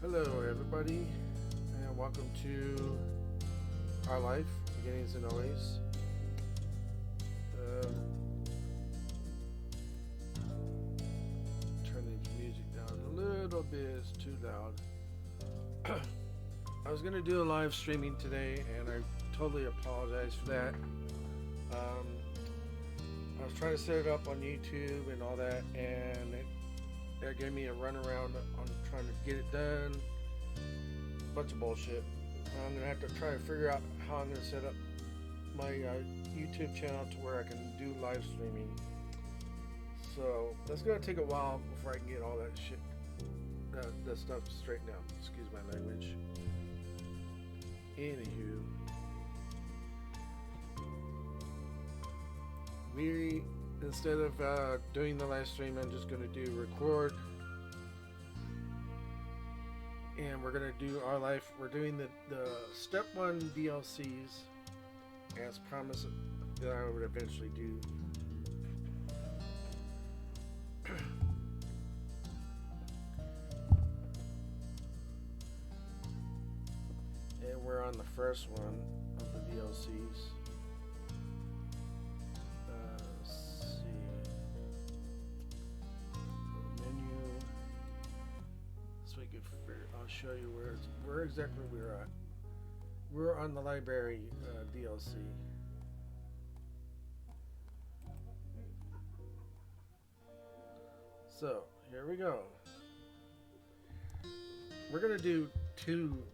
Hello, everybody, and welcome to our life, beginnings and always. Um, turn the music down a little bit; it's too loud. I was gonna do a live streaming today, and I totally apologize for that. Um, I was trying to set it up on YouTube and all that, and it gave me a runaround on trying to get it done. Bunch of bullshit. I'm gonna have to try to figure out how I'm gonna set up my YouTube channel to where I can do live streaming. So that's gonna take a while before I can get all that shit, that stuff straightened out. Excuse my language. Anywho, we instead of doing the live stream, I'm just gonna do record, and we're gonna do our life. We're doing the step 1 DLCs as promised that I would eventually do. And we're on the first one of the DLCs. Let's see. Menu. So we can I'll show you where exactly we're at. We're on the library DLC. So here we go. We're gonna do two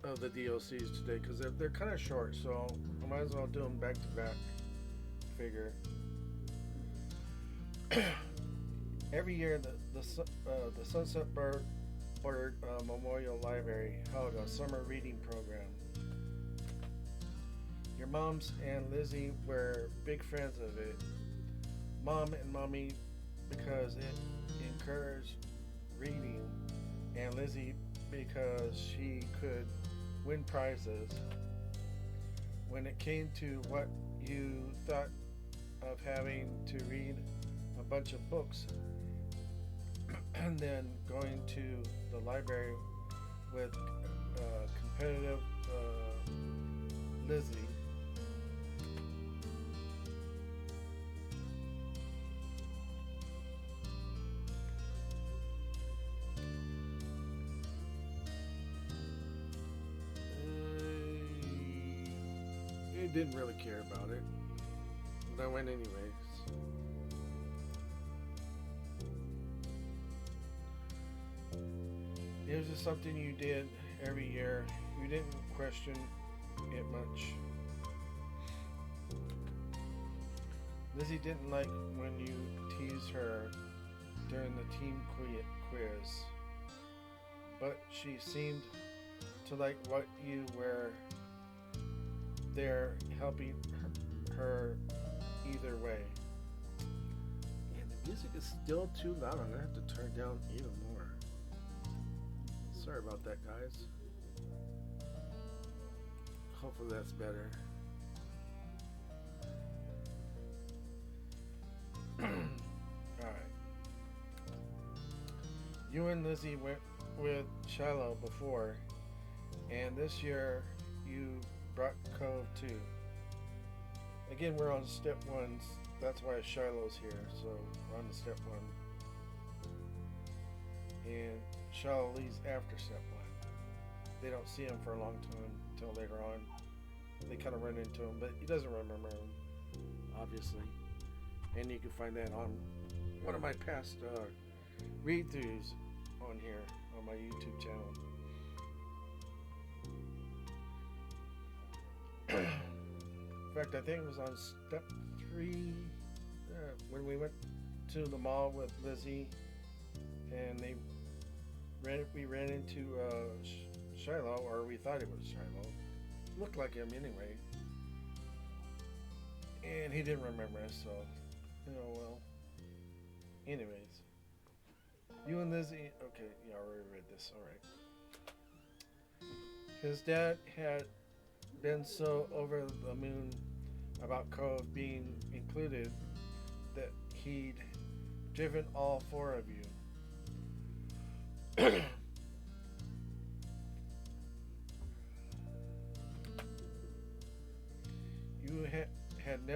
of the DLCs today because they're kind of short, so I might as well do them back to back. Figure. Every year, the Sunset Bird Memorial Library held a summer reading program. Your moms and Lizzie were big fans of it. Mom and Mommy because it encouraged reading, and Lizzie because she could win prizes. When it came to what you thought of having to read a bunch of books and then going to the library with competitive Lizzie, it didn't really care about it, but I went anyways. It was just something you did every year. You didn't question it much. Lizzie didn't like when you teased her during the team quiz, but she seemed to like what you were there helping her either way. And the music is still too loud. I'm gonna have to turn it down even more. Sorry about that, guys. Hopefully that's better. Alright. You and Lizzie went with Shiloh before, and this year you brought Cove too. Again, we're on step 1, that's why Shiloh's here, so we're on the step 1. And Shiloh leaves after step 1. They don't see him for a long time until later on. They kind of run into him, but he doesn't remember him, obviously. And you can find that on one of my past read-throughs on here on my YouTube channel. In fact, I think it was on step 3 when we went to the mall with Lizzie, and we ran into Shiloh, or we thought it was Shiloh. Looked like him anyway, and he didn't remember us, so well. Anyways, you and Lizzie. Okay, yeah, I already read this. All right. His dad had been so over the moon about Cove being included that he'd driven all 4 of you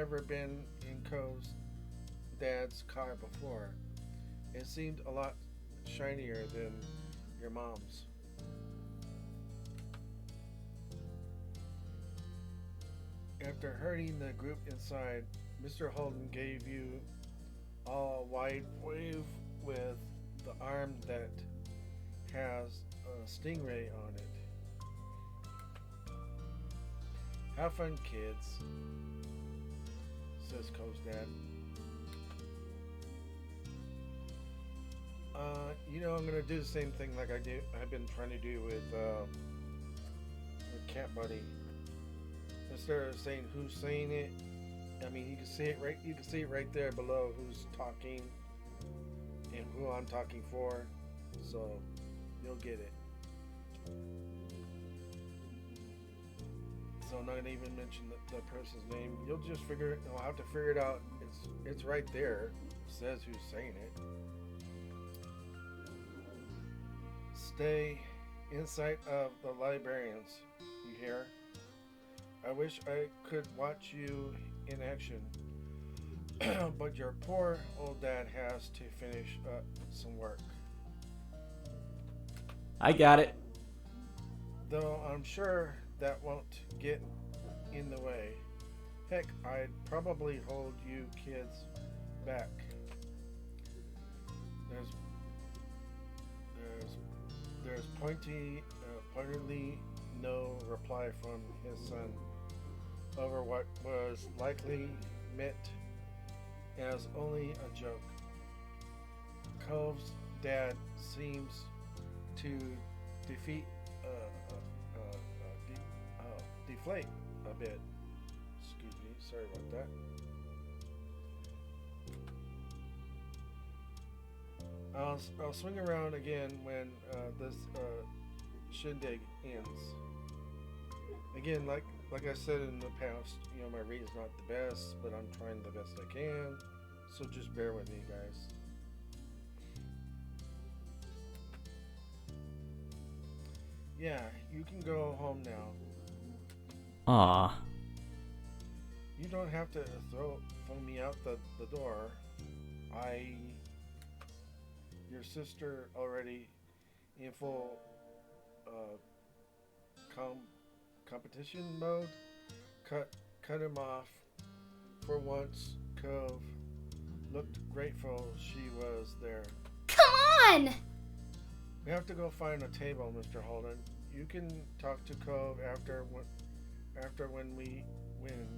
never been in Cove's dad's car before. It seemed a lot shinier than your mom's. After herding the group inside, Mr. Holden gave you all a wide wave with the arm that has a stingray on it. Have fun, kids, says Cove's dad. I'm gonna do the same thing like I've been trying to do with Cat Buddy. Instead of saying who's saying it, I mean you can see it right. You can see it right there below who's talking and who I'm talking for. So you'll get it. So I'm not gonna even mention the person's name. You'll just you'll have to figure it out. It's right there. It says who's saying it. Stay in sight of the librarians, you hear? I wish I could watch you in action, but your poor old dad has to finish up some work. I got it. Though I'm sure that won't get in the way. Heck, I'd probably hold you kids back. There's pointedly no reply from his son over what was likely meant as only a joke. Cove's dad seems to deflate a bit. Excuse me, sorry about that. I'll swing around again when this shindig ends. Again, like I said in the past, my reading's not the best, but I'm trying the best I can. So just bear with me, guys. Yeah, you can go home now. Aw. You don't have to throw me out the door. Your sister already in full competition mode. Cut him off. For once, Cove looked grateful she was there. Come on! We have to go find a table, Mr. Holden. You can talk to Cove after when we win.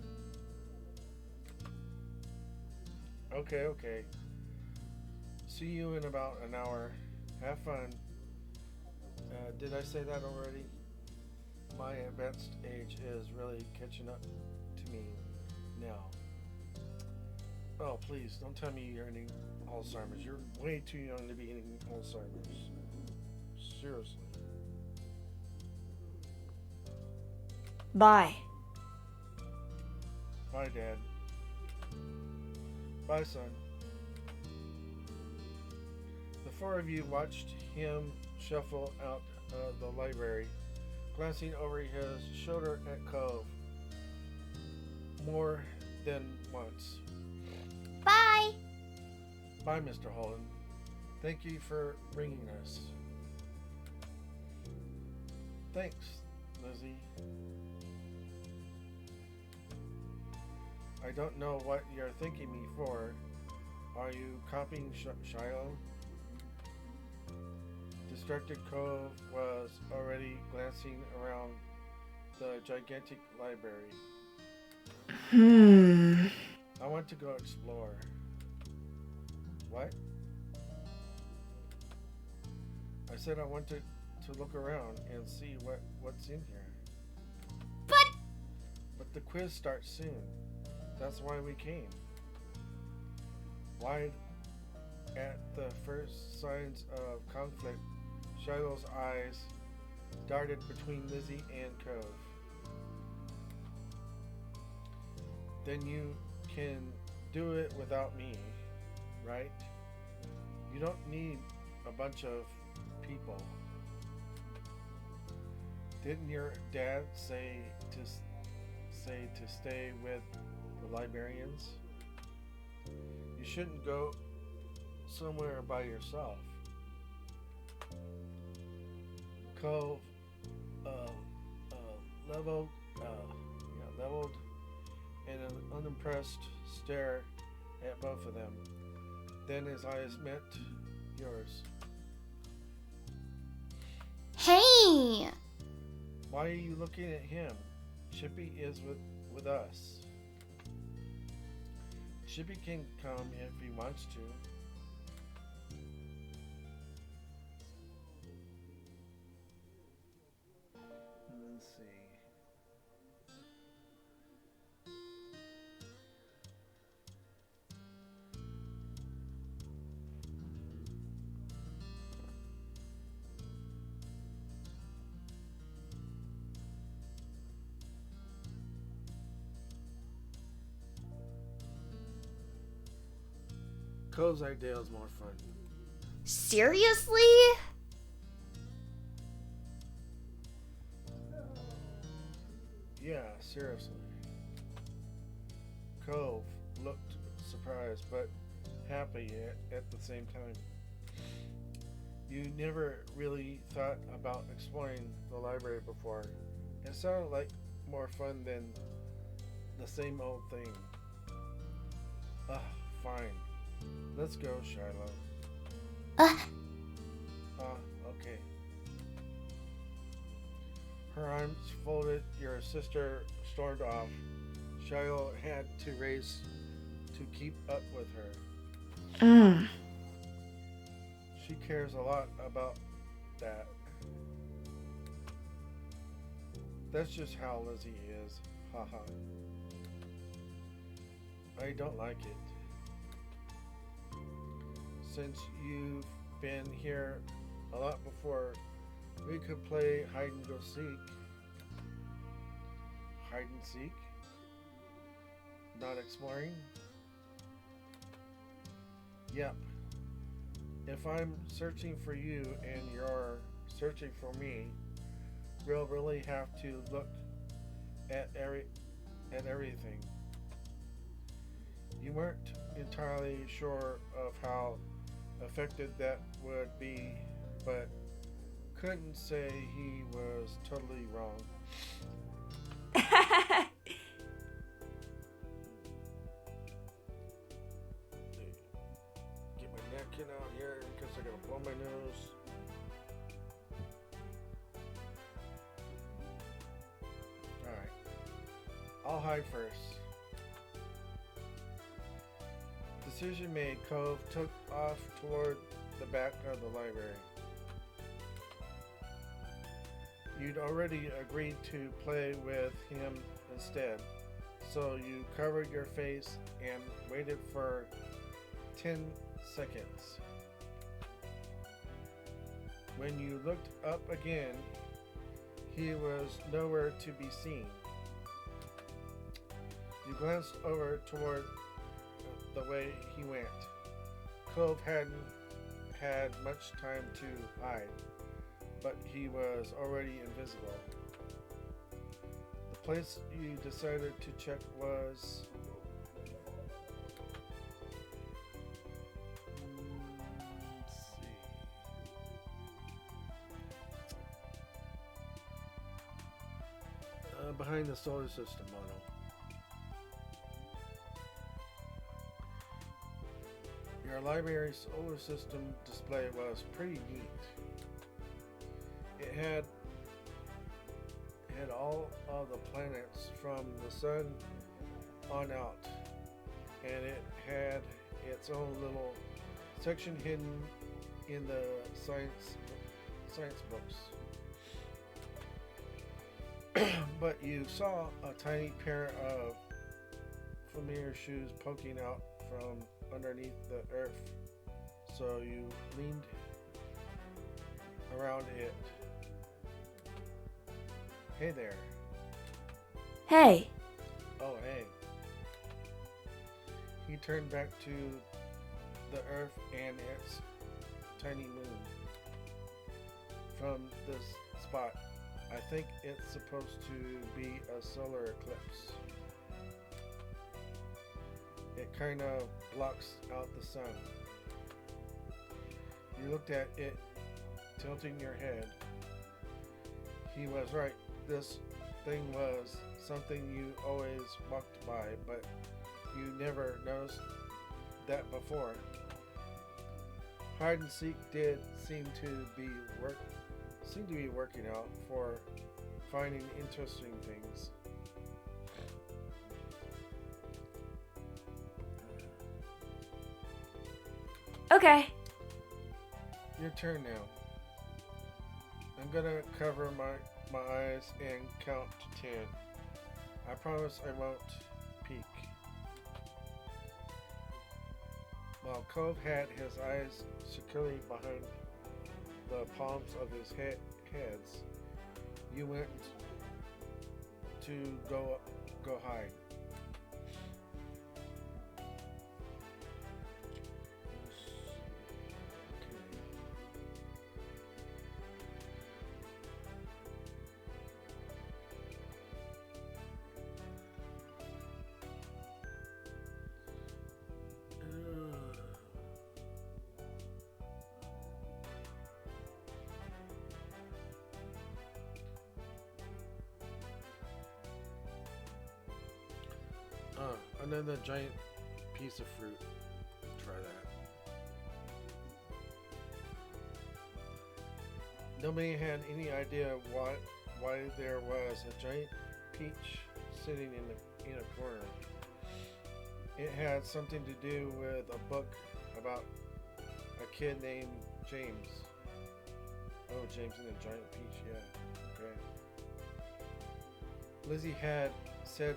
Okay. See you in about an hour. Have fun. Did I say that already? My advanced age is really catching up to me now. Oh, please, don't tell me you're getting Alzheimer's. You're way too young to be getting Alzheimer's. Seriously. Bye. Bye, Dad. Bye, son. The four of you watched him shuffle out of the library, glancing over his shoulder at Cove more than once. Bye. Bye, Mr. Holden. Thank you for bringing us. Thanks, Lizzie. I don't know what you're thanking me for. Are you copying Shiloh? Distracted Cove was already glancing around the gigantic library. I want to go explore. What? I said I want to look around and see what's in here. But the quiz starts soon. That's why we came. Wide at the first signs of conflict, Shiloh's eyes darted between Lizzie and Cove. Then you can do it without me, right? You don't need a bunch of people. Didn't your dad say to stay with the librarians. You shouldn't go somewhere by yourself. Cove uh, leveled, leveled, and an unimpressed stare at both of them. Then his eyes met yours. Hey! Why are you looking at him? Chippy is with us. Chippy can come if he wants to. Let's see. Cole's idea is more fun. Seriously? Yeah, seriously. Cove looked surprised but happy at the same time. You never really thought about exploring the library before. It sounded like more fun than the same old thing. Fine. Let's go, Shiloh. Okay. Her arms folded, your sister stormed off. Shiloh had to race to keep up with her. She cares a lot about that. That's just how Lizzie is. Haha. I don't like it. Since you've been here a lot before, we could play hide and go seek. Hide and seek? Not exploring? Yep. If I'm searching for you and you're searching for me, we'll really have to look at everything. You weren't entirely sure of how effective that would be, but couldn't say he was totally wrong. Get my napkin out here because I gotta blow my nose. Alright. I'll hide first. Decision made. Cove took off toward the back of the library. You'd already agreed to play with him instead, so you covered your face and waited for 10 seconds. When you looked up again, he was nowhere to be seen. You glanced over toward the way he went. Cove hadn't had much time to hide, but he was already invisible. The place you decided to check was... let's see. Behind the solar system model. Your library's solar system display was pretty neat. It had all of the planets from the sun on out, and it had its own little section hidden in the science books. But you saw a tiny pair of familiar shoes poking out from underneath the earth, so you leaned around it. Hey there. Hey. Oh, hey. He turned back to the earth and its tiny moon. From this spot, I think it's supposed to be a solar eclipse. It kind of blocks out the sun. You looked at it, tilting your head. He was right. This thing was something you always walked by, but you never noticed that before. Hide and seek did seem to be working out for finding interesting things. Okay. Your turn now. I'm gonna cover my eyes and count to 10. I promise I won't peek. While Cove had his eyes securely behind the palms of his heads, you went to go hide. Another giant piece of fruit. Try that. Nobody had any idea why there was a giant peach sitting in a corner. It had something to do with a book about a kid named James. Oh, James and a giant peach, yeah. Okay. Lizzie had said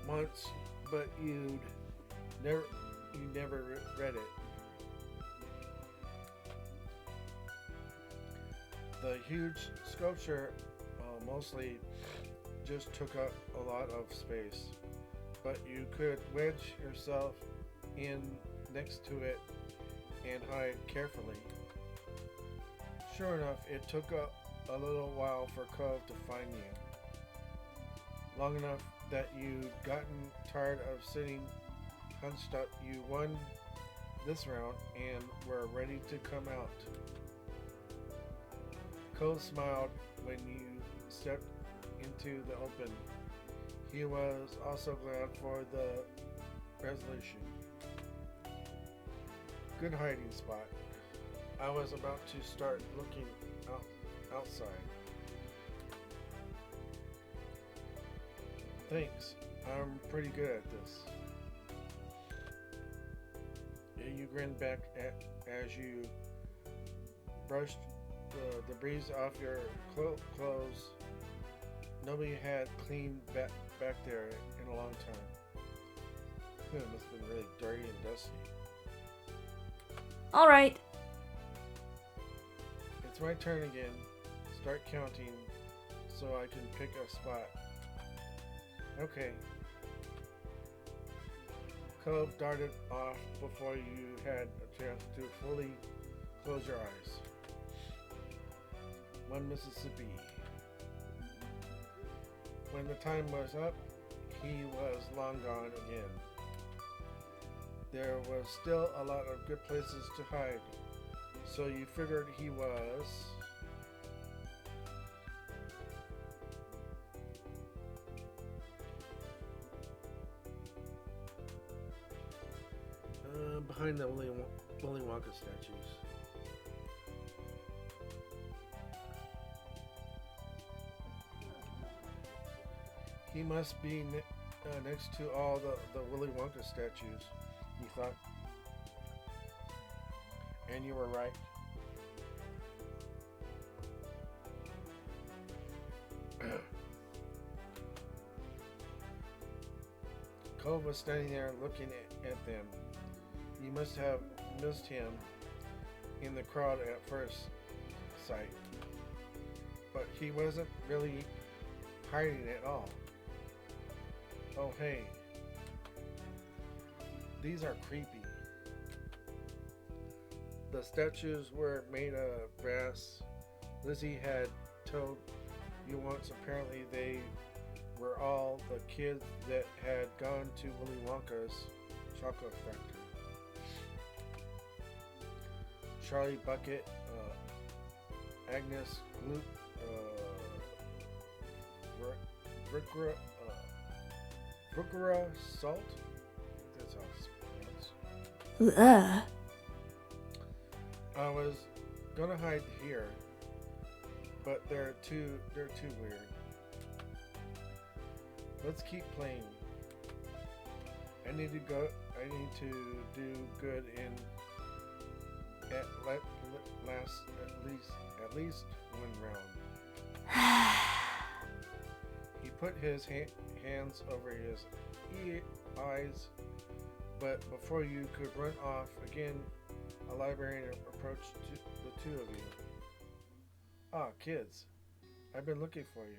once, but you never read it. The huge sculpture mostly just took up a lot of space, but you could wedge yourself in next to it and hide carefully. Sure enough, it took a little while for Cove to find you. Long enough that you'd gotten tired of sitting hunched up. You won this round and were ready to come out. Cole smiled when you stepped into the open. He was also glad for the resolution. Good hiding spot. I was about to start looking outside. Thanks. I'm pretty good at this. Yeah, you grinned back as you brushed the debris off your clothes. Nobody had cleaned back there in a long time. It must have been really dirty and dusty. All right. It's my turn again. Start counting so I can pick a spot. Okay. Cove darted off before you had a chance to fully close your eyes. One Mississippi. When the time was up, he was long gone again. There was still a lot of good places to hide, so you figured he was... behind the Willy Wonka statues. He must be next to all the Willy Wonka statues, you thought. And you were right. Cove was standing there looking at them. You must have missed him in the crowd at first sight. But he wasn't really hiding at all. Oh hey, these are creepy. The statues were made of brass. Lizzie had told you once apparently they were all the kids that had gone to Willy Wonka's chocolate factory. Charlie Bucket, Agnes Gloop, Brookera Salt. That's how it's pronounced. Ugh. I was gonna hide here, but they're too weird. Let's keep playing. I need to do good in at least one round. He put his hands over his eyes, but before you could run off again, a librarian approached the two of you. Ah, kids, I've been looking for you.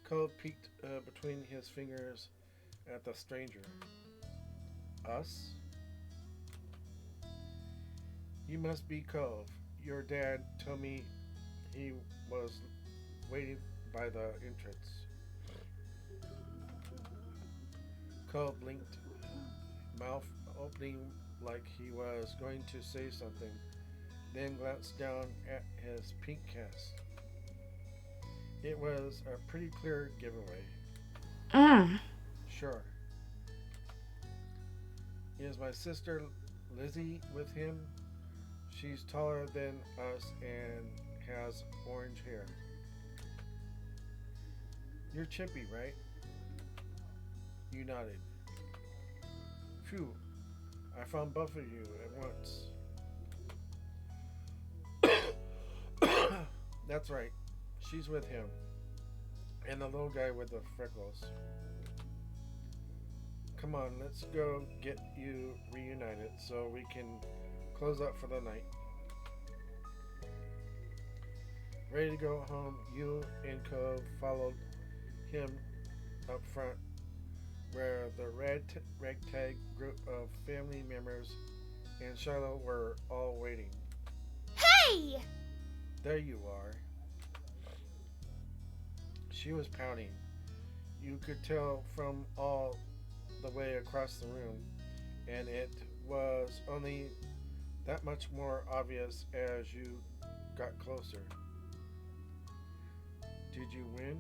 Cole peeked between his fingers at the stranger. Us? You must be Cove. Your dad told me he was waiting by the entrance. Cole blinked, mouth opening like he was going to say something, then glanced down at his pink cast. It was a pretty clear giveaway. Sure. Is my sister Lizzie with him? She's taller than us and has orange hair. You're Chippy, right? You nodded. Phew, I found both of you at once. That's right. She's with him. And the little guy with the freckles. Come on, let's go get you reunited so we can close up for the night. Ready to go home, you and Cove followed him up front where the ragtag group of family members and Shiloh were all waiting. Hey! There you are. She was pouting. You could tell from all the way across the room, and it was only that much more obvious as you got closer. Did you win?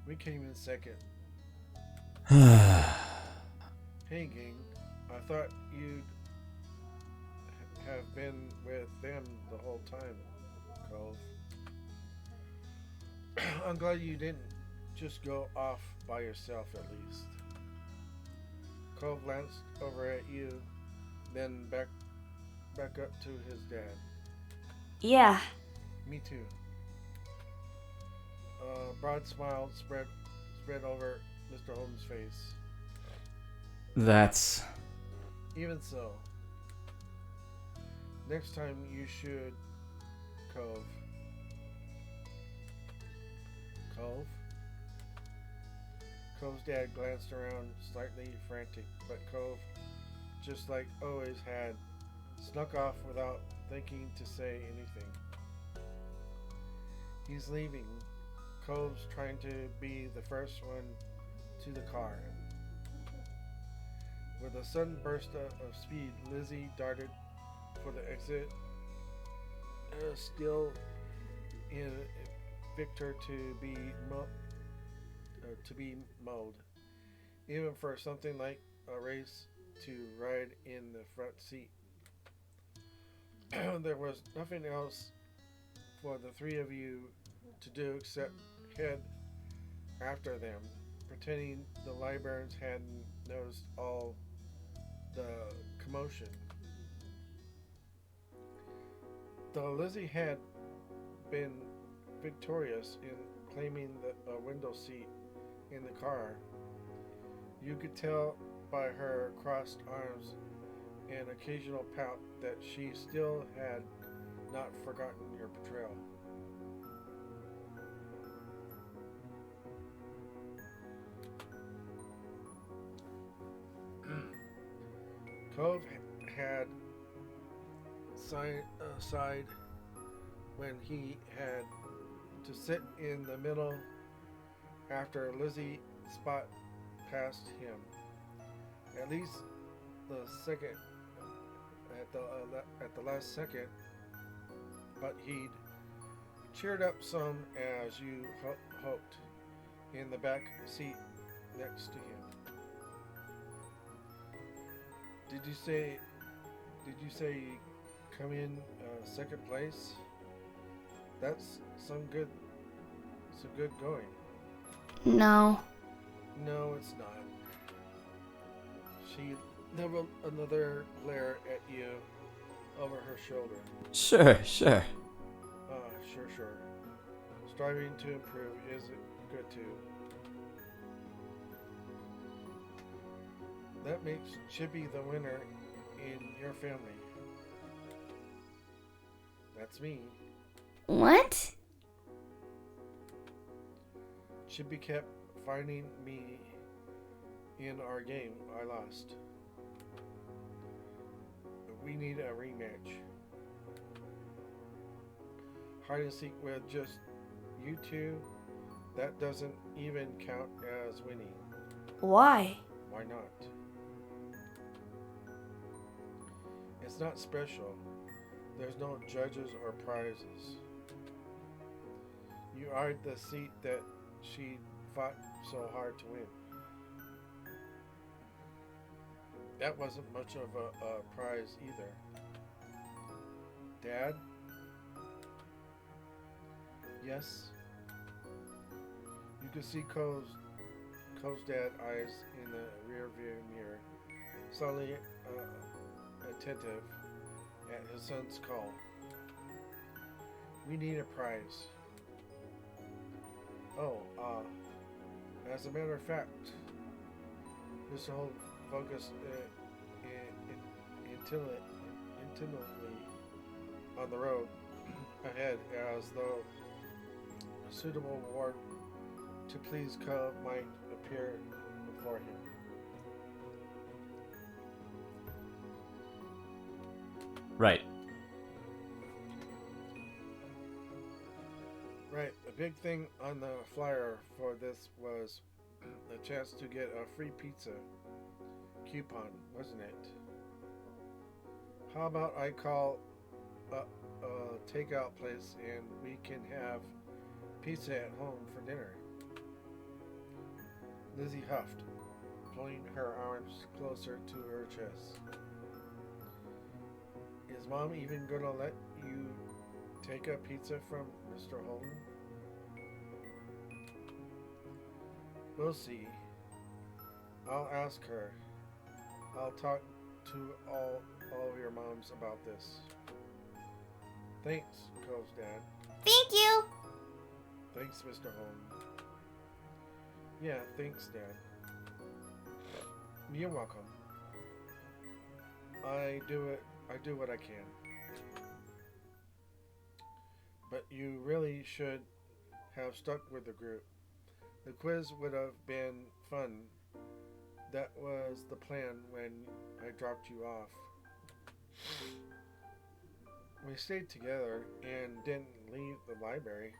We came in second. Hey gang, I thought you'd have been with them the whole time, Cove. I'm glad you didn't just go off by yourself at least. Cove glanced over at you, then back up to his dad. Yeah. Me too. Broad smile spread over Mr. Holden's face. That's... Even so, next time you should, Cove. Cove? Cove's dad glanced around, slightly frantic, but Cove, just like always had, snuck off without thinking to say anything. He's leaving. Cove's trying to be the first one to the car. With a sudden burst of speed, Lizzie darted for the exit, still in Victor to be mowed, even for something like a race to ride in the front seat. There was nothing else for the three of you to do except head after them, pretending the librarians hadn't noticed all the commotion. Though Lizzie had been victorious in claiming the window seat in the car, you could tell by her crossed arms and occasional pout that she still had not forgotten your betrayal. Cove had sighed when he had to sit in the middle after Lizzie spot past him. At least the second, at the last second, but he'd cheered up some as you hoped in the back seat next to him. Did you say you come in second place? That's some good going. No. No, it's not. She leveled another glare at you over her shoulder. Sure. Sure. Striving to improve is good too. That makes Chippy the winner in your family. That's me. What? Chippy kept finding me in our game. I lost. We need a rematch. Hide and seek with just you two? That doesn't even count as winning. Why? Why not? It's not special. There's no judges or prizes. You eyed the seat that she fought so hard to win. That wasn't much of a prize either. Dad? Yes? You could see Cole's dad eyes in the rear view mirror, suddenly attentive at his son's call. We need a prize. Oh, as a matter of fact, Mr. Holt focused intently on the road ahead as though a suitable reward to please Cove might appear before him. Right. Right, the big thing on the flyer for this was the chance to get a free pizza coupon, wasn't it? How about I call a takeout place and we can have pizza at home for dinner? Lizzie huffed, pulling her arms closer to her chest. Is Mom even gonna let you take a pizza from Mr. Holden? We'll see. I'll ask her. I'll talk to all of your moms about this. Thanks, Cole's dad. Thank you. Thanks, Mr. Holden. Yeah, thanks, Dad. You're welcome. I do what I can. But you really should have stuck with the group. The quiz would have been fun. That was the plan when I dropped you off. We stayed together and didn't leave the library.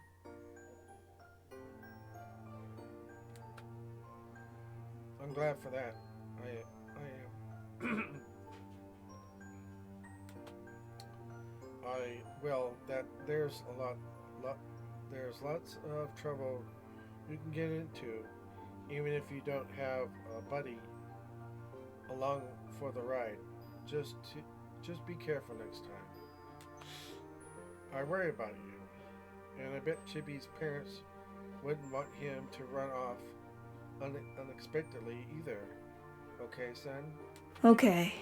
I'm glad for that. I am. There's there's lots of trouble you can get into, even if you don't have a buddy along for the ride. Just be careful next time. I worry about you, and I bet Chippy's parents wouldn't want him to run off unexpectedly either. Okay, son? Okay.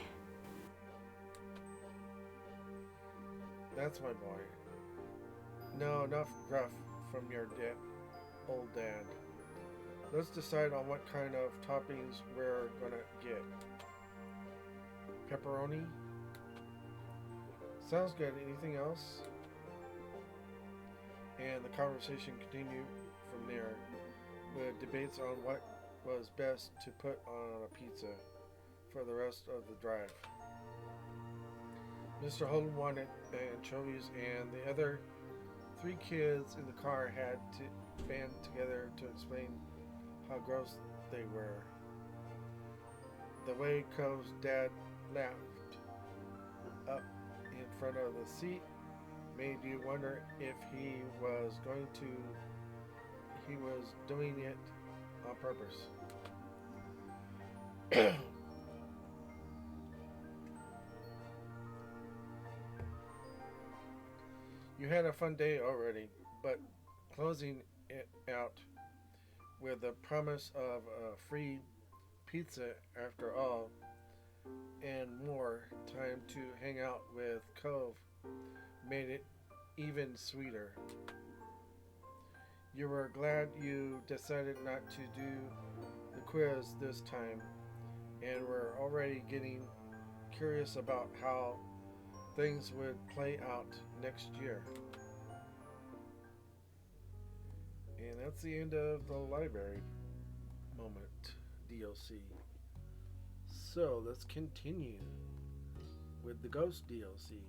That's my boy. No, enough gruff from your old dad. Let's decide on what kind of toppings we're gonna get. Pepperoni? Sounds good. Anything else? And the conversation continued from there, with debates on what was best to put on a pizza for the rest of the drive. Mr. Holden wanted anchovies, and the other three kids in the car had to band together to explain how gross they were. The way Cove's dad laughed up in front of the seat made you wonder if he was doing it on purpose. You had a fun day already, but closing it out with the promise of a free pizza after all and more time to hang out with Cove made it even sweeter. You were glad you decided not to do the quiz this time and were already getting curious about how things would play out next year. And that's the end of the library moment DLC. So let's continue with the Ghost DLC.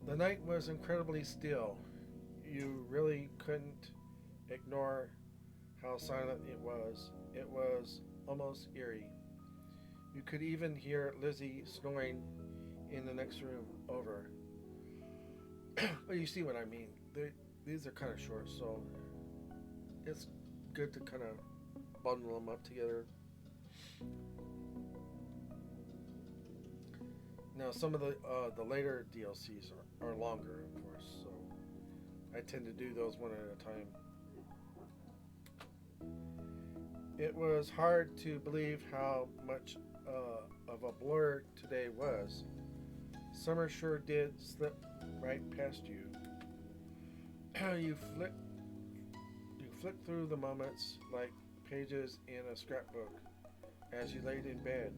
The night was incredibly still. You really couldn't ignore how silent it was. It was almost eerie. You could even hear Lizzie snoring in the next room over. But you see what I mean. These are kind of short, so it's good to kind of bundle them up together. Now, some of the later DLCs are longer, of course, so I tend to do those one at a time. It was hard to believe how much of a blur today was. Summer sure did slip right past you. You flicked through the moments like pages in a scrapbook as you laid in bed.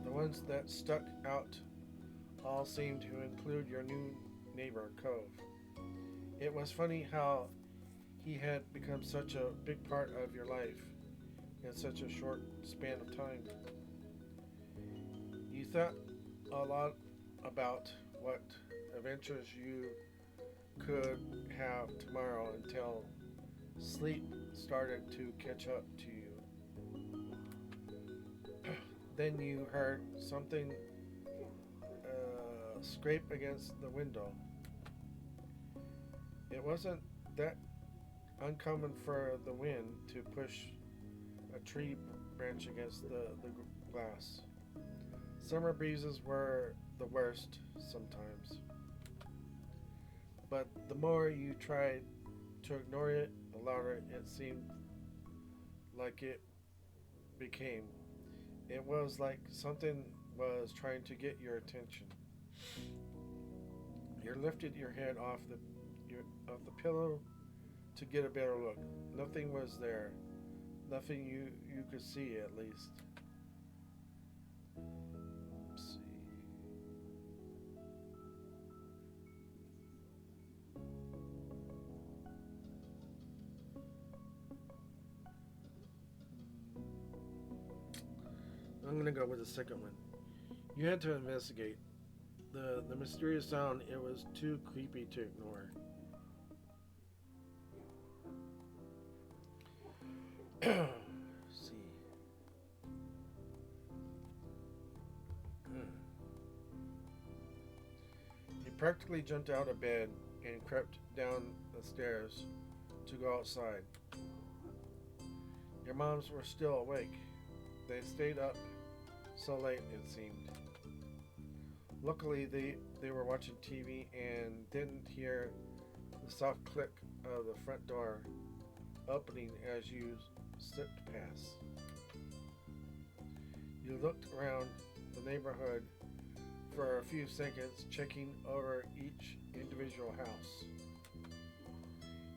The ones that stuck out all seemed to include your new neighbor, Cove. It was funny how he had become such a big part of your life in such a short span of time. You thought a lot about what adventures you could have tomorrow until sleep started to catch up to you. Then you heard something scrape against the window. It wasn't that uncommon for the wind to push a tree branch against the glass. Summer breezes were the worst sometimes. But the more you tried to ignore it, the louder it seemed like it became. It was like something was trying to get your attention. You lifted your head off the pillow to get a better look. Nothing was there. Nothing you could see, at least. Let's see. I'm going to go with the second one. You had to investigate. The mysterious sound, it was too creepy to ignore. See. You practically jumped out of bed and crept down the stairs to go outside. Your moms were still awake. They stayed up so late, it seemed. Luckily, they were watching TV and didn't hear the soft click of the front door opening as you slipped past. You looked around the neighborhood for a few seconds, checking over each individual house.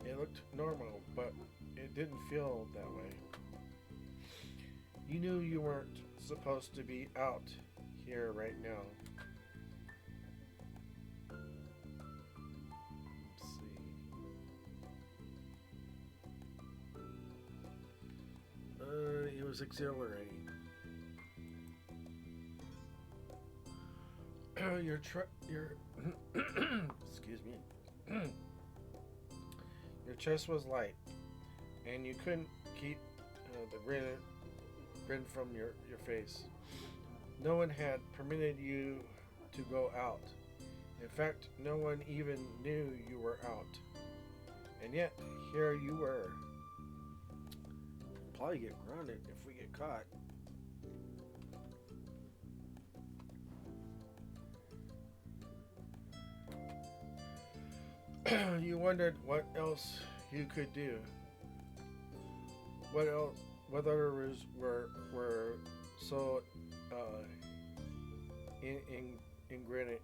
It looked normal, but it didn't feel that way. You knew you weren't supposed to be out here right now. Let's see. It was exhilarating. your excuse me. Your chest was light, and you couldn't keep the grin from your face. No one had permitted you to go out. In fact, no one even knew you were out. And yet, here you were. We'll probably get grounded if we get caught. You wondered what else you could do. What else? What others were so ingrained.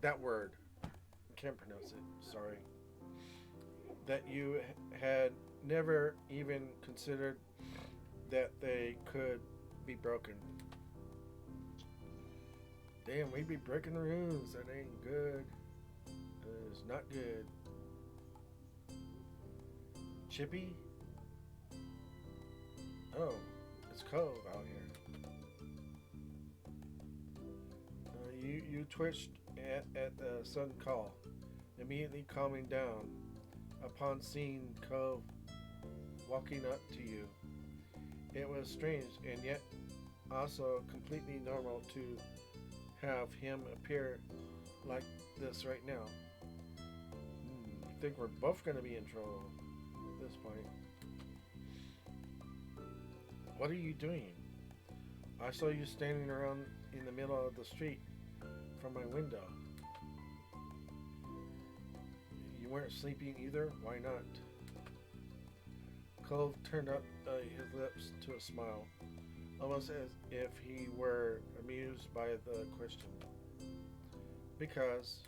That word, I can't pronounce it. Sorry. That you had never even considered that they could be broken. Damn, we be breaking the rules. That ain't good. It's not good. Chippy? Oh, it's Cove out here. You twitched at the sudden call, immediately calming down upon seeing Cove walking up to you. It was strange and yet also completely normal to have him appear like this right now. I think we're both going to be in trouble at this point. What are you doing? I saw you standing around in the middle of the street from my window. You weren't sleeping either? Why not? Cove turned up his lips to a smile, almost as if he were amused by the question. Because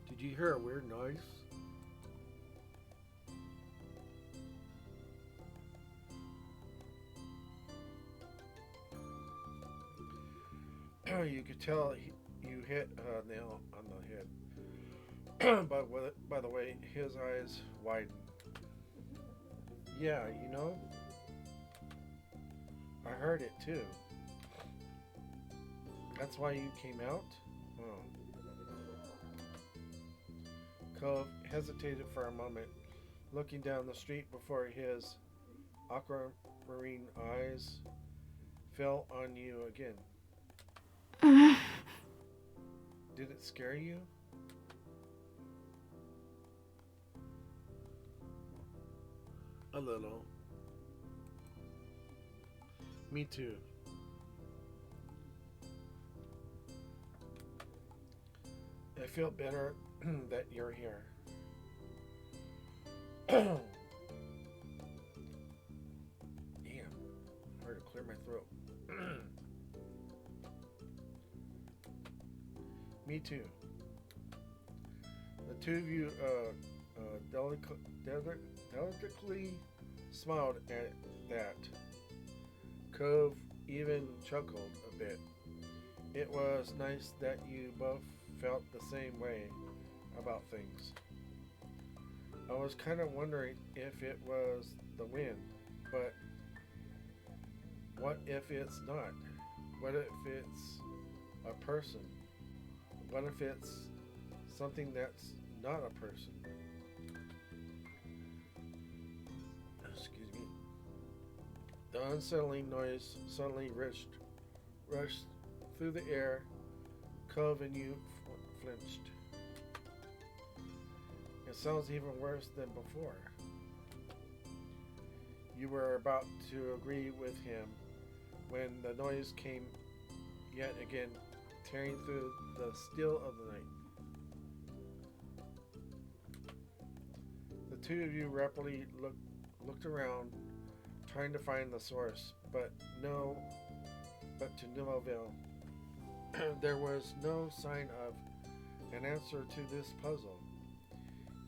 did you hear a weird noise? You could tell you hit a nail on the head. By the way, his eyes widened. Yeah, you know, I heard it too. That's why you came out? Oh. Cove hesitated for a moment, looking down the street before his aquamarine eyes fell on you again. Did it scare you? A little. Me too. I feel better that you're here. Damn. Hard to clear my throat. Me too. The two of you delicately smiled at that. Cove even chuckled a bit. It was nice that you both felt the same way about things. I was kind of wondering if it was the wind, but what if it's not? What if it's a person? What if it's something that's not a person? Excuse me. The unsettling noise suddenly rushed through the air. Cove and you flinched. It sounds even worse than before. You were about to agree with him when the noise came yet again, tearing through the still of the night. The two of you rapidly looked around, trying to find the source, but to no avail. There was no sign of an answer to this puzzle.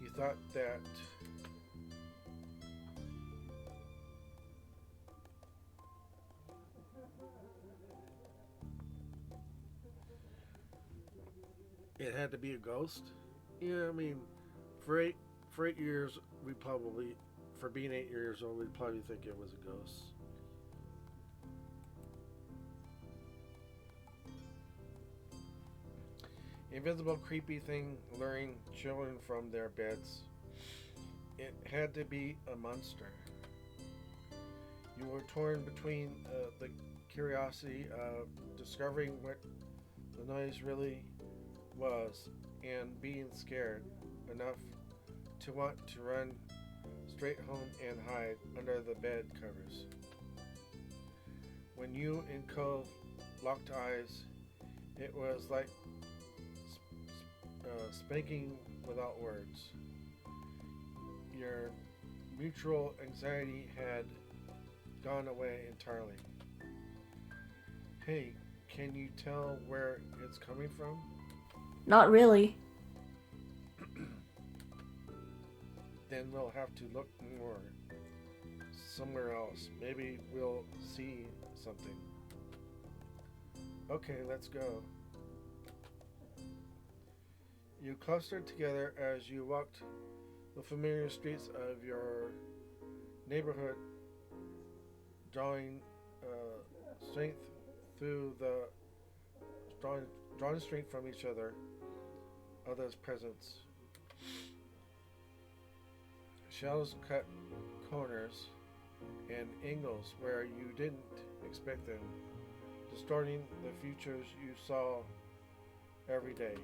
You thought that it had to be a ghost? Yeah, I mean, for 8 years, we probably, for being 8 years old, we'd probably think it was a ghost. Invisible, creepy thing luring children from their beds. It had to be a monster. You were torn between the curiosity of discovering what the noise really was and being scared enough to want to run straight home and hide under the bed covers. When you and Cove locked eyes, it was like spanking without words. Your mutual anxiety had gone away entirely. Hey, can you tell where it's coming from? Not really. Then we'll have to look more somewhere else. Maybe we'll see something. Okay, let's go. You clustered together as you walked the familiar streets of your neighborhood, drawing strength through the drawing strength from each other's presence. Shadows cut corners and angles where you didn't expect them, distorting the futures you saw every day.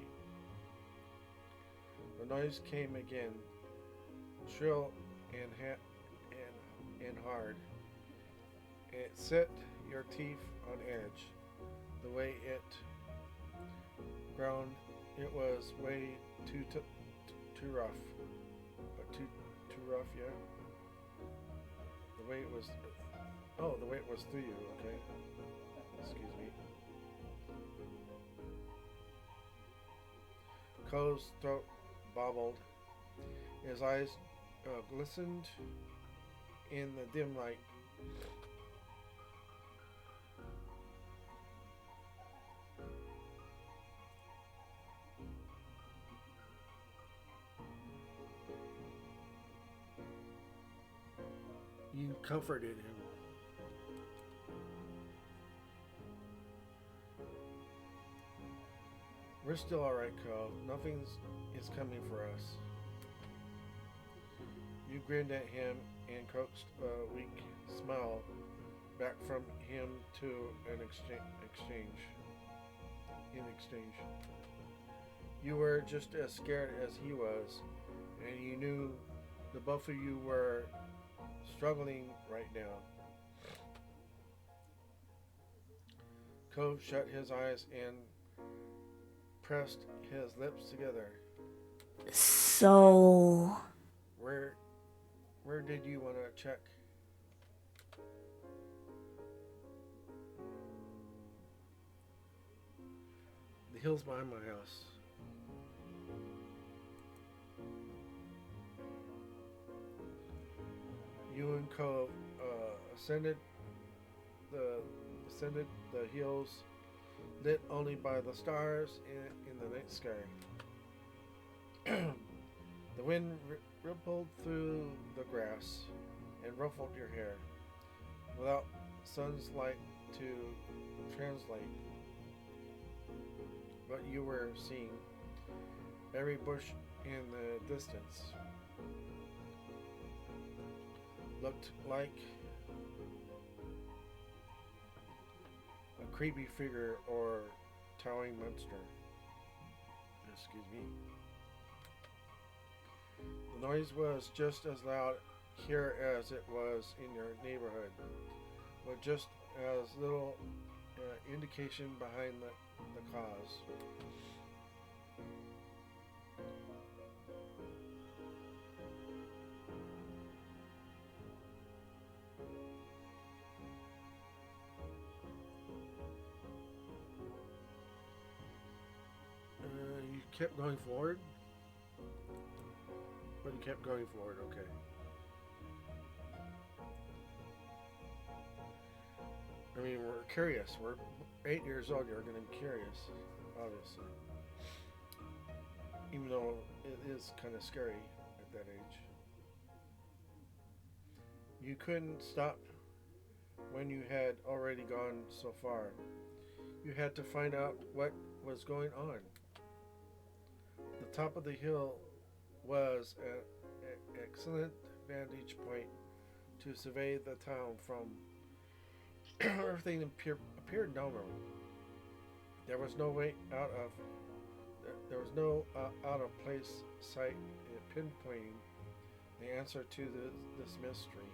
The noise came again, shrill and hard. It set your teeth on edge. The way it ground, it was way too rough. Too rough, yeah. The way it was. Oh, the way it was through you. Okay. Excuse me. Cole's throat bobbled. His eyes glistened in the dim light. You comforted him. We're still alright, Cole. Nothing is coming for us. You grinned at him and coaxed a weak smile back from him to an exchange. In exchange. You were just as scared as he was, and you knew the both of you were struggling right now. Cove shut his eyes and pressed his lips together. So... Where did you want to check? The hills behind my house. You and Cove ascended the hills, lit only by the stars in the night sky. The wind rippled through the grass and ruffled your hair, without sun's light to translate what you were seeing. Every bush in the distance looked like a creepy figure or towering monster. Excuse me. The noise was just as loud here as it was in your neighborhood, with just as little indication behind the cause. You kept going forward? But you kept going forward, okay. I mean, we're curious. We're 8 years old. You're going to be curious, obviously. even though it is kind of scary at that age. You couldn't stop when you had already gone so far. You had to find out what was going on. The top of the hill was an excellent vantage point to survey the town from. Everything appeared normal. There was no way out of there was no out of place sight pinpointing the answer to this mystery.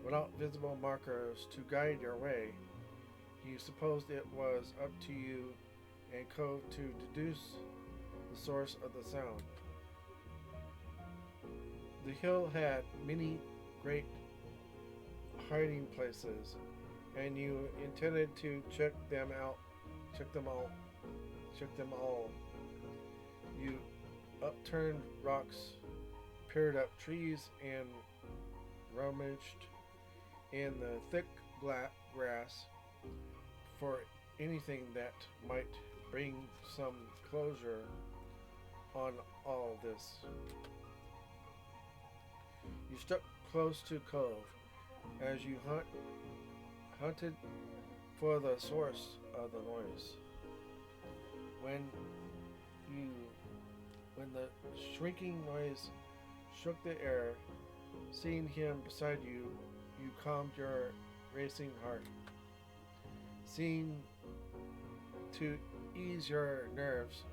Without visible markers to guide your way, you supposed it was up to you and Cove to deduce the source of the sound. The hill had many great hiding places, and you intended to check them all. You upturned rocks, peered up trees, and rummaged in the thick grass for anything that might bring some closure on all this. You stuck close to Cove as you hunted for the source of the noise. When the shrinking noise shook the air, seeing him beside you, you calmed your racing heart. Seemed to ease your nerves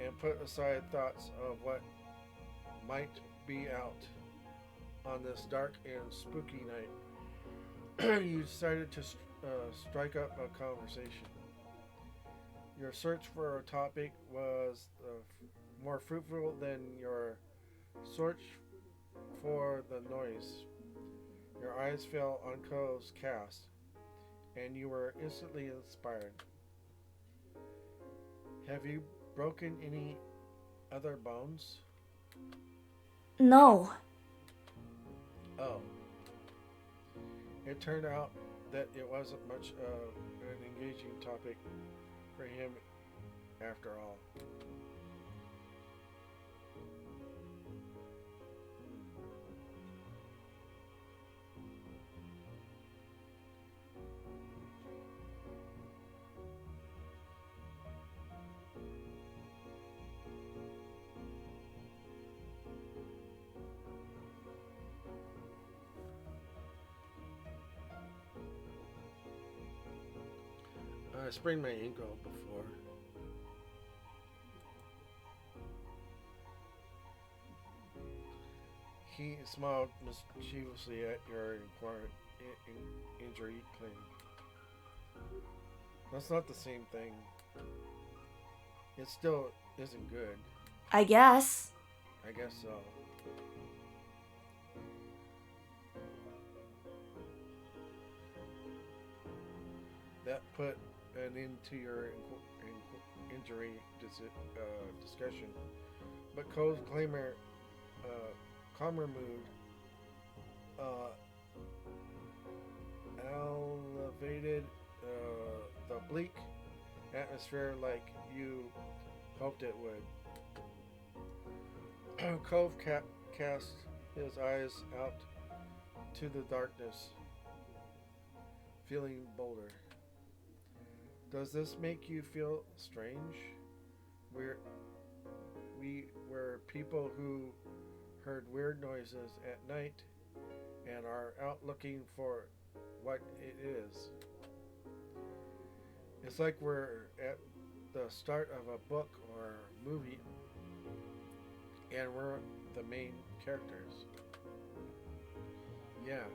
and put aside thoughts of what might be out on this dark and spooky night. You decided to strike up a conversation. Your search for a topic was more fruitful than your search for the noise. Your eyes fell on Cove's cast, and you were instantly inspired. Have you broken any other bones? No. Oh. It turned out that it wasn't much of an engaging topic for him after all. I sprained my ankle before. He smiled mischievously at your injury claim. That's not the same thing. It still isn't good. I guess. I guess so. That put an end to your injury discussion. But Cole's calmer mood elevated the bleak atmosphere like you hoped it would. Cove cast his eyes out to the darkness, feeling bolder. Does this make you feel strange? We were people who heard weird noises at night and are out looking for what it is. It's like we're at the start of a book or movie and we're the main characters. Yeah.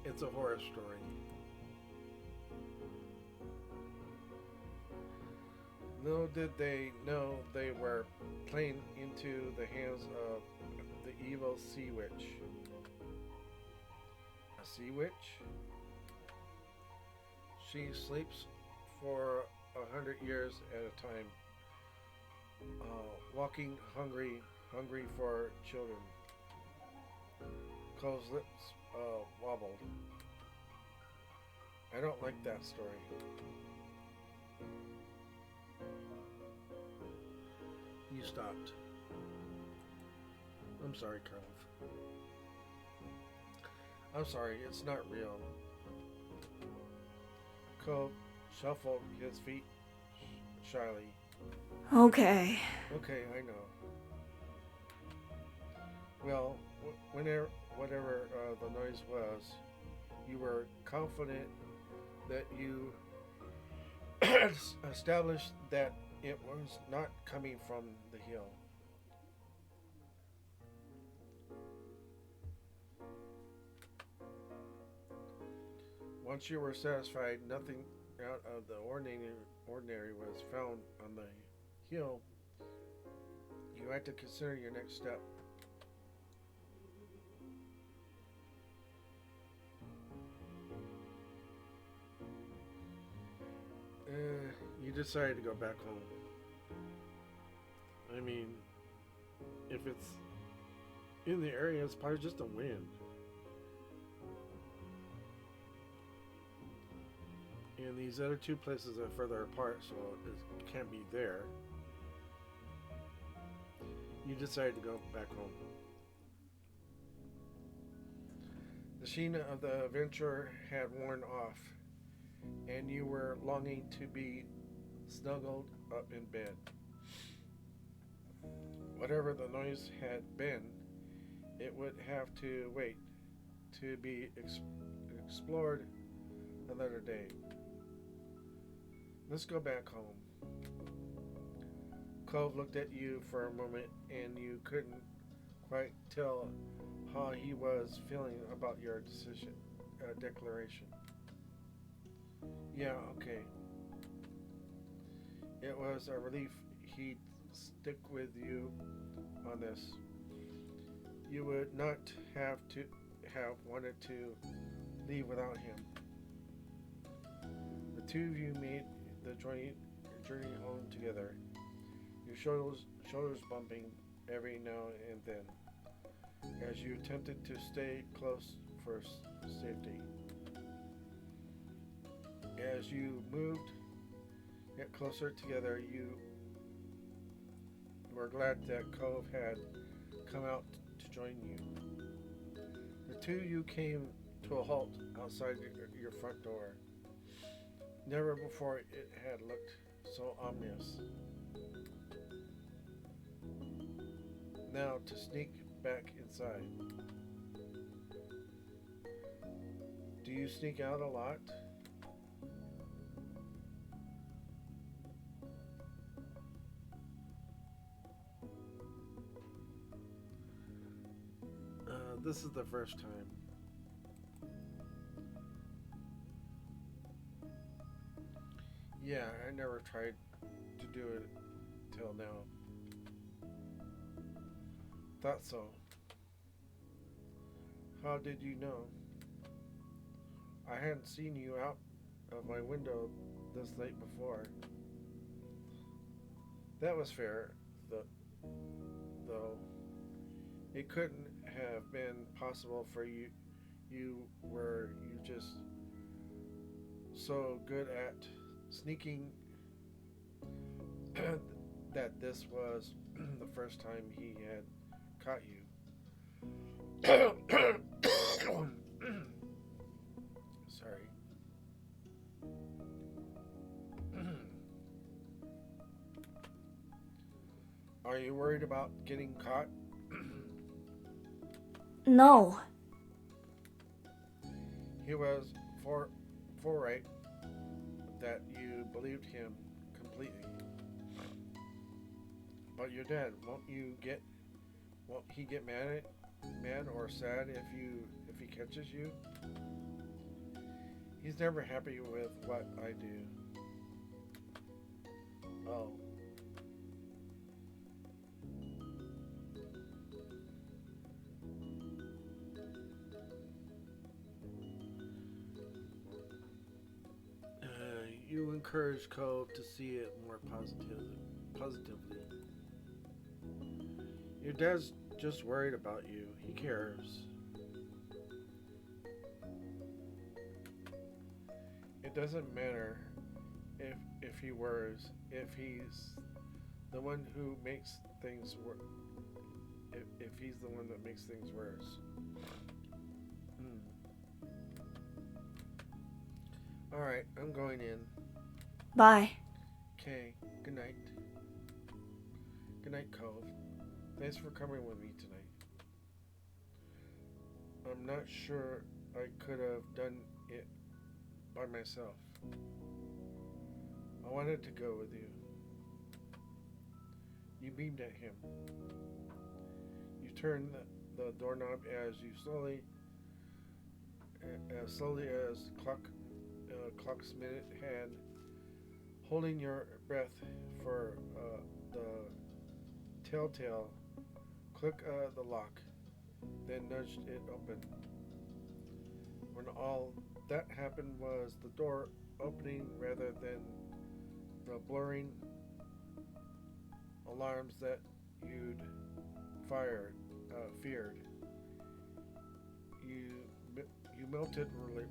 It's a horror story. Little did they know they were playing into the hands of the evil sea witch. A sea witch? She sleeps for 100 years at a time, walking hungry for children. Cole's lips wobbled. I don't like that story. You stopped. I'm sorry, Cove. I'm sorry, it's not real. Cove shuffled his feet shyly. Okay. Okay, I know. Well, whatever the noise was, you were confident that you established that it was not coming from the hill. Once you were satisfied nothing out of the ordinary was found on the hill, you had to consider your next step. You decided to go back home. I mean, if it's in the area, it's probably just a wind. And these other two places are further apart, so it can't be there. You decided to go back home. The sheen of the adventure had worn off, and you were longing to be snuggled up in bed. Whatever the noise had been, it would have to wait to be explored another day. Let's go back home. Cove looked at you for a moment, and you couldn't quite tell how he was feeling about your declaration. Yeah, okay. It was a relief he'd stick with you on this. You would not have wanted to leave without him. The two of you made the journey home together, your shoulders bumping every now and then, as you attempted to stay close for safety. As you moved yet closer together, you were glad that Cove had come out to join you. The two of you came to a halt outside your front door. Never before it had looked so ominous. Now to sneak back inside. Do you sneak out a lot? This is the first time. Yeah, I never tried to do it till now. Thought so. How did you know? I hadn't seen you out of my window this late before. That was fair, though. It couldn't have been possible for you. You just so good at sneaking that this was the first time he had caught you. Sorry. Are you worried about getting caught? No. He was forthright that you believed him completely. But your dad, won't he get mad or sad if he catches you? He's never happy with what I do. Oh. You encourage Cove to see it more positively. Your dad's just worried about you. He cares. It doesn't matter if he worries, if he's the one who makes things work. If he's the one that makes things worse. Alright, I'm going in. Bye. Okay, good night. Good night, Cove. Thanks for coming with me tonight. I'm not sure I could have done it by myself. I wanted to go with you. You beamed at him. You turned the doorknob as slowly as clock's minute hand, holding your breath for the telltale click the lock, then nudged it open. When all that happened was the door opening rather than the blurring alarms that you'd feared. You melted with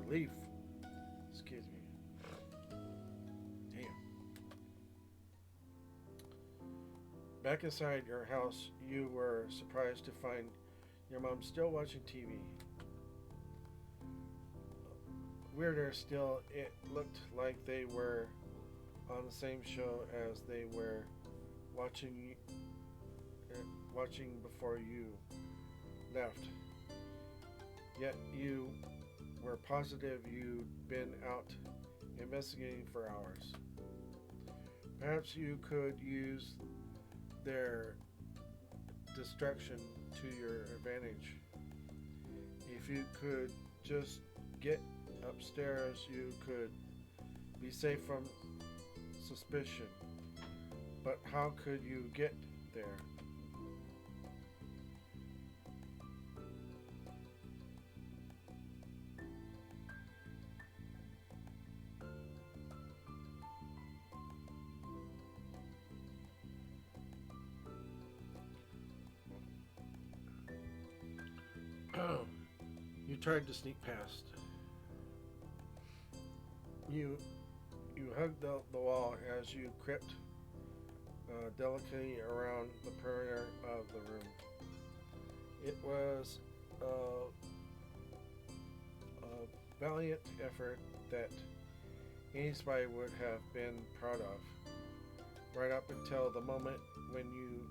relief. Excuse me. Damn. Back inside your house, you were surprised to find your mom still watching TV. Weirder still, it looked like they were on the same show as they were watching before you left. Yet you were positive you'd been out investigating for hours. Perhaps you could use their distraction to your advantage. If you could just get upstairs, you could be safe from suspicion. But how could you get there? You tried to sneak past. You hugged the wall as you crept delicately around the perimeter of the room. It was a valiant effort that any spy would have been proud of, right up until the moment when you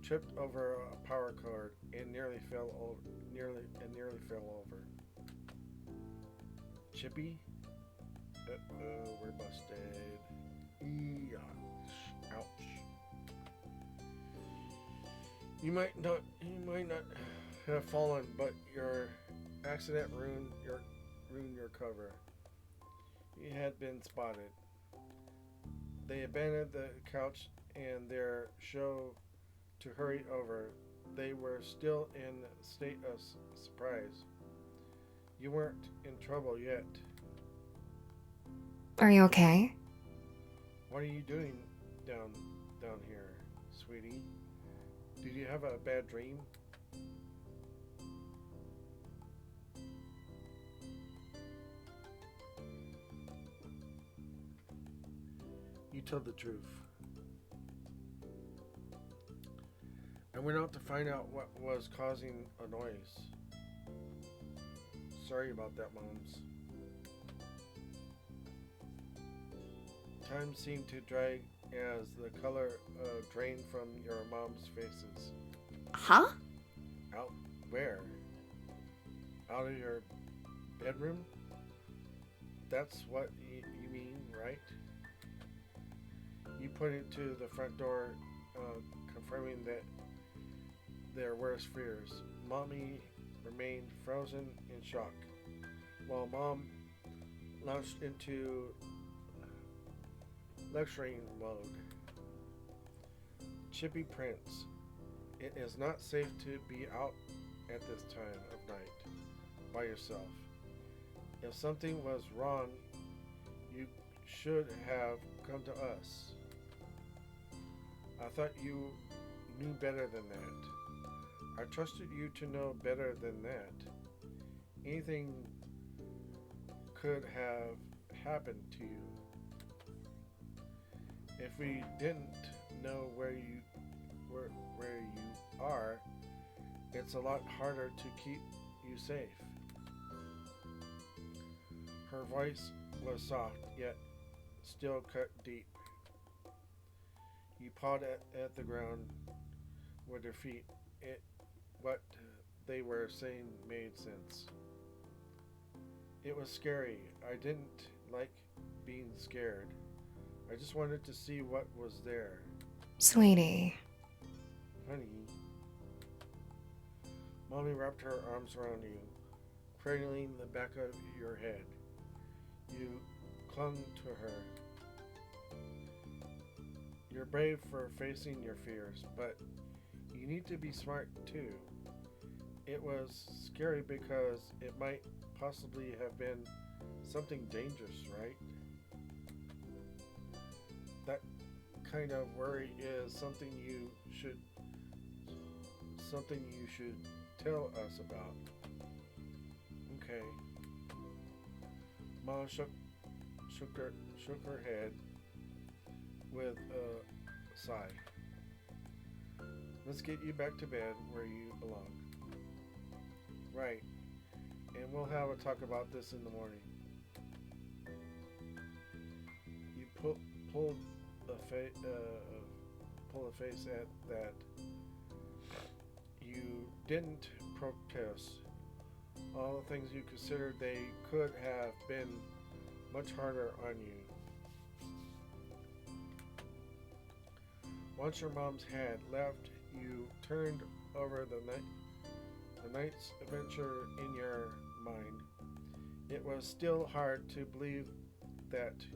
tripped over a power cord and nearly fell over. Chippy? Uh-oh, we're busted. Ouch. You might not have fallen, but your accident ruined your cover. You had been spotted. They abandoned the couch and their show to hurry over. They were still in a state of surprise. You weren't in trouble yet. Are you okay? What are you doing down here, sweetie? Did you have a bad dream? You told the truth. I went out to find out what was causing a noise. Sorry about that, Moms. Time seemed to drag as the color drained from your mom's faces. Huh? Out where? Out of your bedroom? That's what you mean, right? You pointed to the front door, confirming that their worst fears. Mommy remained frozen in shock, while Mom launched into lecturing mode. Chippy Prince, it is not safe to be out at this time of night by yourself. If something was wrong, you should have come to us. I thought you knew better than that. I trusted you to know better than that. Anything could have happened to you. If we didn't know where you are, it's a lot harder to keep you safe. Her voice was soft, yet still cut deep. You pawed at the ground with your feet. What they were saying made sense. It was scary. I didn't like being scared. I just wanted to see what was there. Sweetie. Honey. Mommy wrapped her arms around you, cradling the back of your head. You clung to her. You're brave for facing your fears, but you need to be smart too. It was scary because it might possibly have been something dangerous, right? That kind of worry is something you should tell us about. Okay. Mom shook her head with a sigh. Let's get you back to bed where you belong. Right. And we'll have a talk about this in the morning. You pull a face at that. You didn't protest. All the things you considered they could have been much harder on you. Once your mom's had left, you turned over the night's adventure in your mind. It was still hard to believe that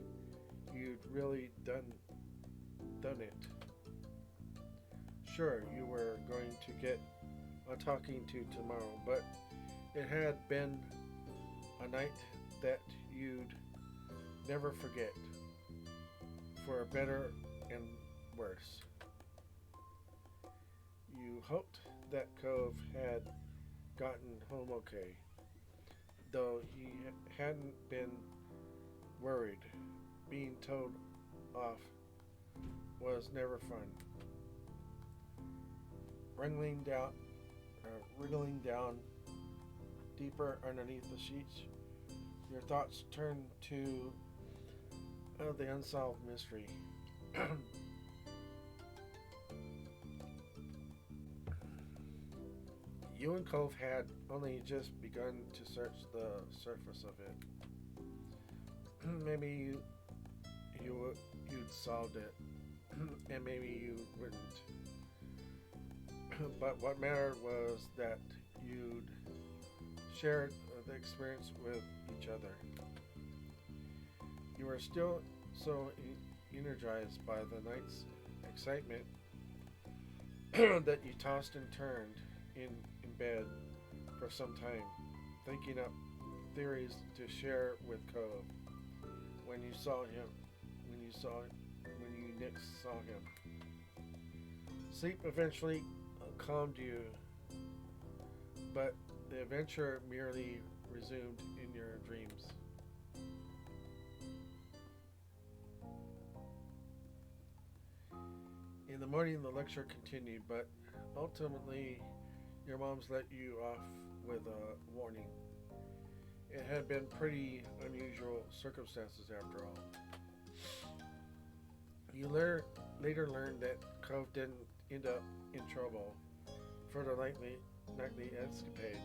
you'd really done it. Sure, you were going to get a talking to tomorrow, but it had been a night that you'd never forget, for better and worse. You hoped that Cove had gotten home okay, though he hadn't been worried. Being told off was never fun. Wriggling down deeper underneath the sheets, your thoughts turned to the unsolved mystery. You and Cove had only just begun to search the surface of it. Maybe you'd solved it, and maybe you wouldn't. But what mattered was that you'd shared the experience with each other. You were still so energized by the night's excitement that you tossed and turned in bed for some time, thinking up theories to share with Cove when you next saw him. Sleep eventually calmed you, but the adventure merely resumed in your dreams. In the morning, the lecture continued, but ultimately, your mom's let you off with a warning. It had been pretty unusual circumstances after all. You later learned that Cove didn't end up in trouble for the nightly escapade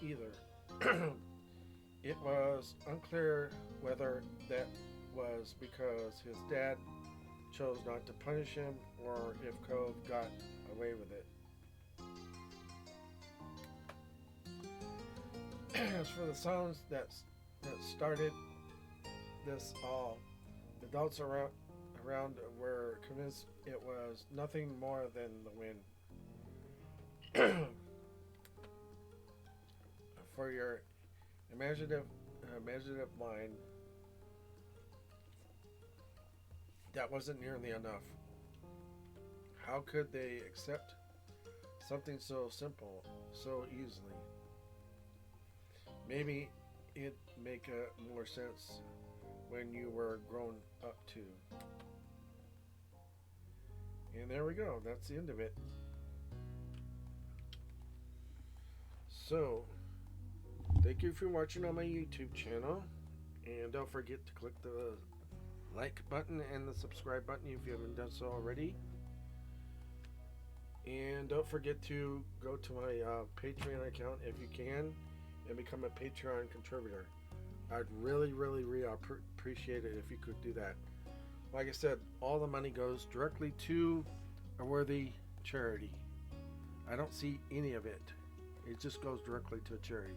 either. It was unclear whether that was because his dad chose not to punish him or if Cove got away with it. As for the sounds that started this all, adults around were convinced it was nothing more than the wind. For your imaginative imaginative mind, that wasn't nearly enough. How could they accept something so simple so easily? Maybe it'd make more sense when you were grown up too. And there we go. That's the end of it. So, thank you for watching on my YouTube channel. And don't forget to click the like button and the subscribe button if you haven't done so already. And don't forget to go to my Patreon account if you can and become a Patreon contributor. I'd really appreciate it if you could do that. Like I said, all the money goes directly to a worthy charity. I don't see any of it. It just goes directly to a charity.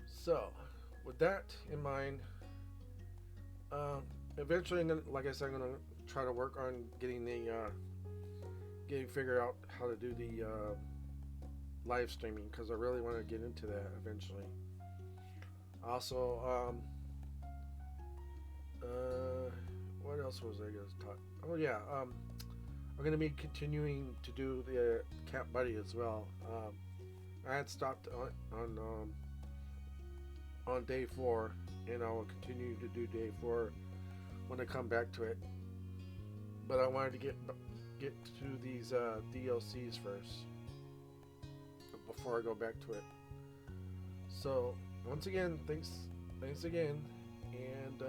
So, with that in mind, eventually, like I said, I'm gonna try to work on getting figure out how to do the live streaming, because I really want to get into that eventually. Also, what else was I going to talk? Oh yeah, I'm going to be continuing to do the Cat Buddy as well. I had stopped on day 4, and I will continue to do day 4 when I come back to it. But I wanted to get to these DLCs first before I go back to it. So once again, thanks again, and